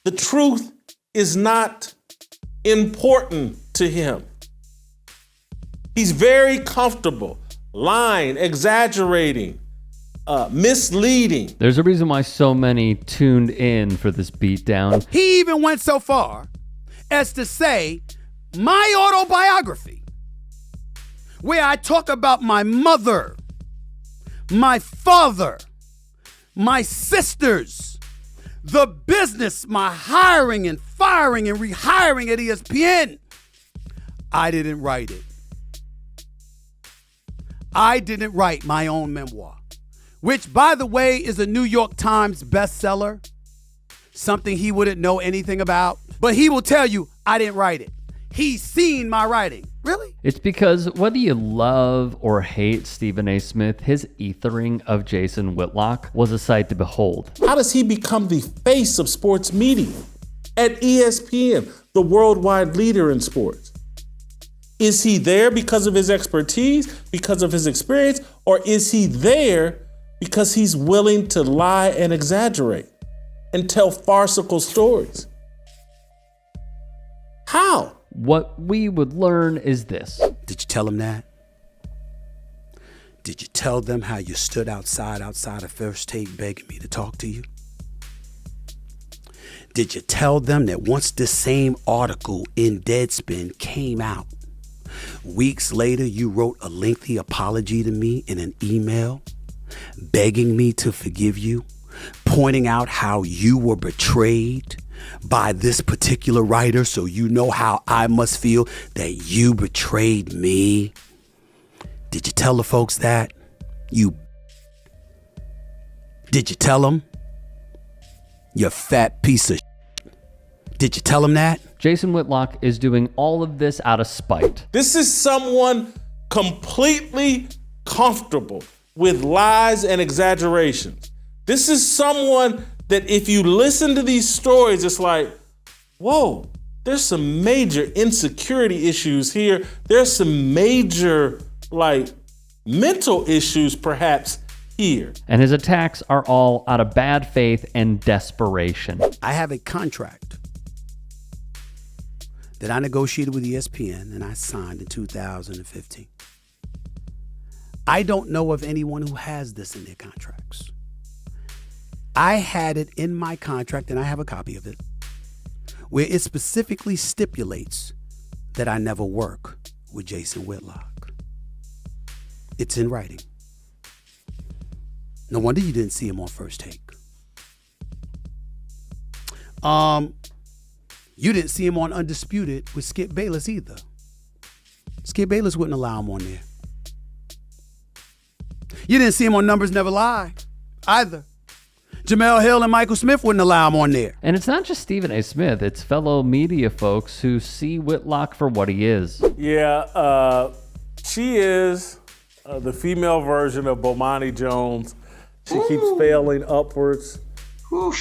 The truth is not important to him. He's very comfortable lying, exaggerating, misleading. There's a reason why so many tuned in for this beatdown. He even went so far as to say my autobiography, where I talk about my mother, my father, my sisters, the business, my hiring and firing and rehiring at ESPN. I didn't write it. I didn't write my own memoir, which, by the way, is a New York Times bestseller, something he wouldn't know anything about. But he will tell you, I didn't write it. He's seen my writing. Really? It's because whether you love or hate Stephen A. Smith, his ethering of Jason Whitlock was a sight to behold. How does he become the face of sports media at ESPN, the worldwide leader in sports? Is he there because of his expertise, because of his experience, or is he there because he's willing to lie and exaggerate and tell farcical stories? How? What we would learn is this. Did you tell them that? Did you tell them how you stood outside of First Take begging me to talk to you? Did you tell them that once this same article in Deadspin came out, weeks later you wrote a lengthy apology to me in an email, begging me to forgive you, pointing out how you were betrayed by this particular writer, so you know how I must feel that you betrayed me? Did you tell the folks that? Did you tell them? You fat piece of Did you tell them that? Jason Whitlock is doing all of this out of spite. This is someone completely comfortable with lies and exaggerations. This is someone that if you listen to these stories, it's like, whoa, there's some major insecurity issues here. There's some major, mental issues perhaps here. And his attacks are all out of bad faith and desperation. I have a contract that I negotiated with ESPN and I signed in 2015. I don't know of anyone who has this in their contracts. I had it in my contract, and I have a copy of it, where it specifically stipulates that I never work with Jason Whitlock. It's in writing. No wonder you didn't see him on First Take. You didn't see him on Undisputed with Skip Bayless either. Skip Bayless wouldn't allow him on there. You didn't see him on Numbers Never Lie either. Jamel Hill and Michael Smith wouldn't allow him on there. And it's not just Stephen A. Smith, it's fellow media folks who see Whitlock for what he is. Yeah, she is the female version of Bomani Jones. She keeps failing upwards. I'm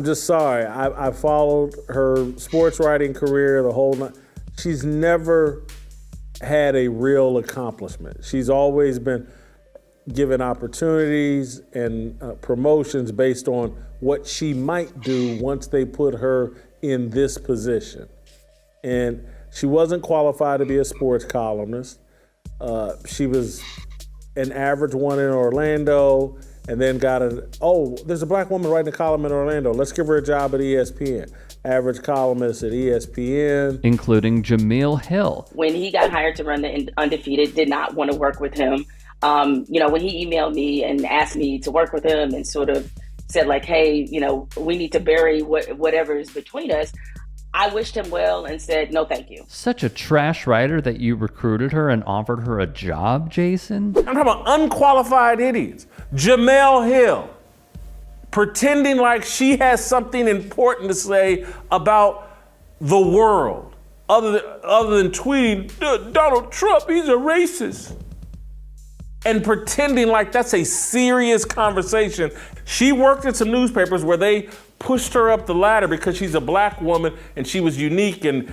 just sorry. I followed her sports writing career the whole night. She's never had a real accomplishment. She's always been given opportunities and promotions based on what she might do once they put her in this position. And she wasn't qualified to be a sports columnist. She was an average one in Orlando, and then there's a black woman writing a column in Orlando. Let's give her a job at ESPN. Average columnist at ESPN. Including Jamil Hill. When he got hired to run the Undefeated, did not want to work with him. When he emailed me and asked me to work with him and sort of said hey, we need to bury whatever is between us, I wished him well and said, no, thank you. Such a trash writer that you recruited her and offered her a job, Jason? I'm talking about unqualified idiots. Jamel Hill, pretending like she has something important to say about the world, other than tweeting, Donald Trump, he's a racist. And pretending like that's a serious conversation. She worked at some newspapers where they pushed her up the ladder because she's a black woman and she was unique and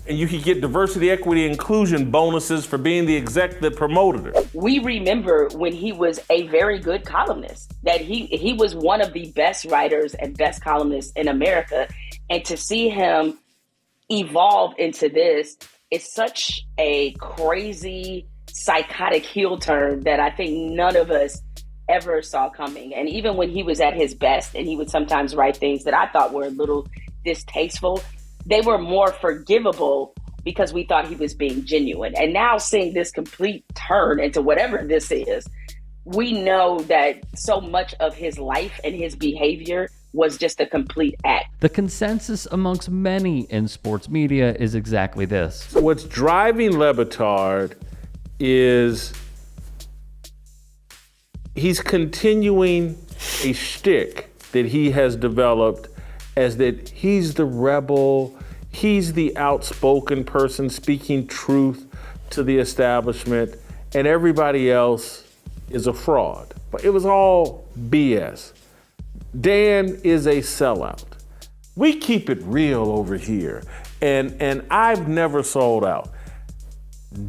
and you could get diversity, equity, inclusion bonuses for being the exec that promoted her. We remember when he was a very good columnist, that he was one of the best writers and best columnists in America. And to see him evolve into this is such a crazy, psychotic heel turn that I think none of us ever saw coming. And even when he was at his best and he would sometimes write things that I thought were a little distasteful, they were more forgivable because we thought he was being genuine. And now seeing this complete turn into whatever this is, we know that so much of his life and his behavior was just a complete act. The consensus amongst many in sports media is exactly this. What's driving Le Batard is he's continuing a shtick that he has developed as that he's the rebel, he's the outspoken person speaking truth to the establishment, and everybody else is a fraud. But it was all BS. Dan is a sellout. We keep it real over here, and I've never sold out.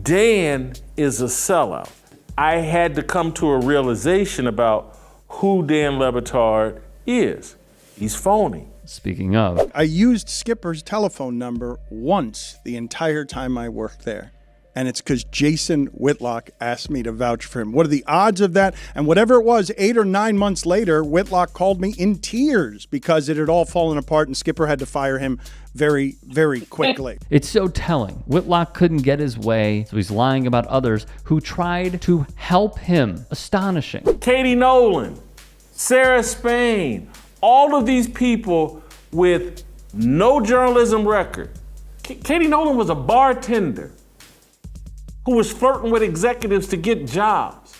Dan is a sellout. I had to come to a realization about who Dan Le Batard is. He's phony. Speaking of, I used Skipper's telephone number once the entire time I worked there. And it's because Jason Whitlock asked me to vouch for him. What are the odds of that? And whatever it was, 8 or 9 months later, Whitlock called me in tears because it had all fallen apart and Skipper had to fire him very, very quickly. it's so telling. Whitlock couldn't get his way, so he's lying about others who tried to help him. Astonishing. Katie Nolan, Sarah Spain, all of these people with no journalism record. Katie Nolan was a bartender who was flirting with executives to get jobs.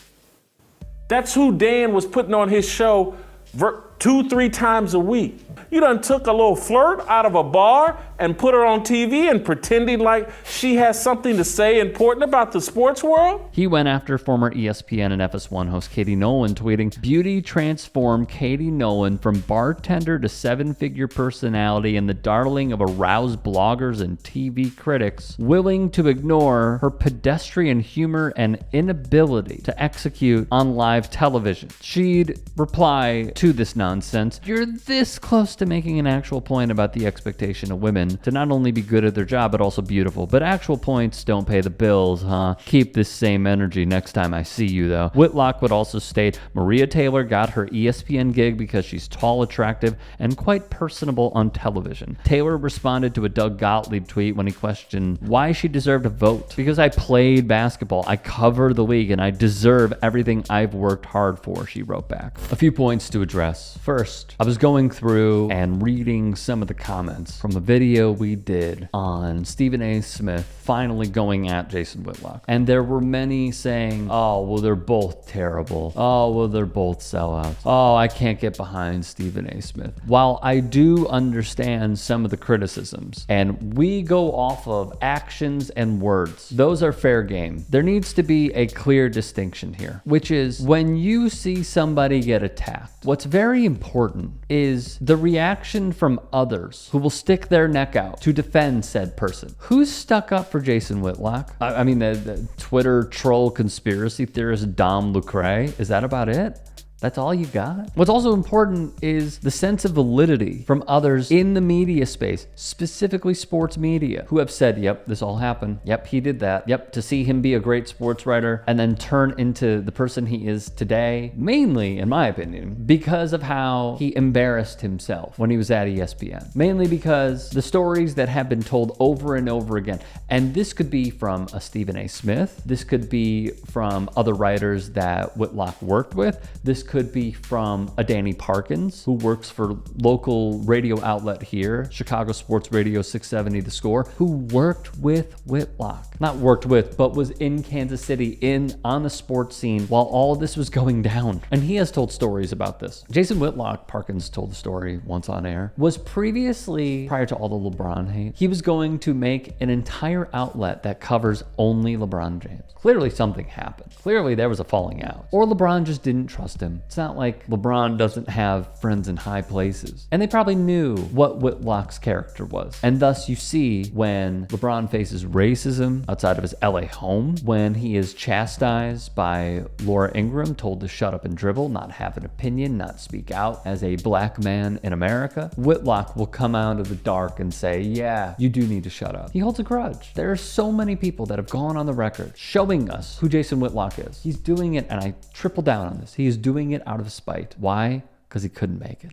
That's who Dan was putting on his show 2-3 times a week. You done took a little flirt out of a bar and put her on TV and pretending like she has something to say important about the sports world? He went after former ESPN and FS1 host Katie Nolan, tweeting, "Beauty transformed Katie Nolan from bartender to 7-figure personality and the darling of aroused bloggers and TV critics, willing to ignore her pedestrian humor and inability to execute on live television." She'd reply to this nonsense, "You're this close to making an actual point about the expectation of women to not only be good at their job, but also beautiful. But actual points don't pay the bills, huh? Keep this same energy next time I see you, though." Whitlock would also state, Maria Taylor got her ESPN gig because she's tall, attractive, and quite personable on television. Taylor responded to a Doug Gottlieb tweet when he questioned why she deserved a vote. "Because I played basketball, I cover the league, and I deserve everything I've worked hard for," she wrote back. A few points to address. First, I was going through and reading some of the comments from the video we did on Stephen A. Smith finally going at Jason Whitlock. And there were many saying, "Oh, well, they're both terrible. Oh, well, they're both sellouts. Oh, I can't get behind Stephen A. Smith." While I do understand some of the criticisms, and we go off of actions and words, those are fair game. There needs to be a clear distinction here, which is when you see somebody get attacked, what's very important is the reaction from others who will stick their neck out to defend said person. Who's stuck up for Jason Whitlock? I mean, the Twitter troll conspiracy theorist Dom Lucre. Is that about it? That's all you got? What's also important is the sense of validity from others in the media space, specifically sports media, who have said, yep, this all happened. Yep, he did that. Yep, to see him be a great sports writer and then turn into the person he is today, mainly, in my opinion, because of how he embarrassed himself when he was at ESPN. Mainly because the stories that have been told over and over again, and this could be from a Stephen A. Smith, this could be from other writers that Whitlock worked with, this could be from a Danny Parkins, who works for local radio outlet here, Chicago Sports Radio 670 The Score, who worked with Whitlock. Not worked with, but was in Kansas City on the sports scene while all of this was going down. And he has told stories about this. Jason Whitlock, Parkins told the story once on air, was previously, prior to all the LeBron hate, he was going to make an entire outlet that covers only LeBron James. Clearly something happened. Clearly there was a falling out. Or LeBron just didn't trust him. him. It's not like LeBron doesn't have friends in high places. And they probably knew what Whitlock's character was. And thus you see when LeBron faces racism outside of his LA home, when he is chastised by Laura Ingraham, told to shut up and dribble, not have an opinion, not speak out as a black man in America, Whitlock will come out of the dark and say, yeah, you do need to shut up. He holds a grudge. There are so many people that have gone on the record showing us who Jason Whitlock is. He's doing it, and I triple down on this, he is doing it out of spite. Why? Because he couldn't make it.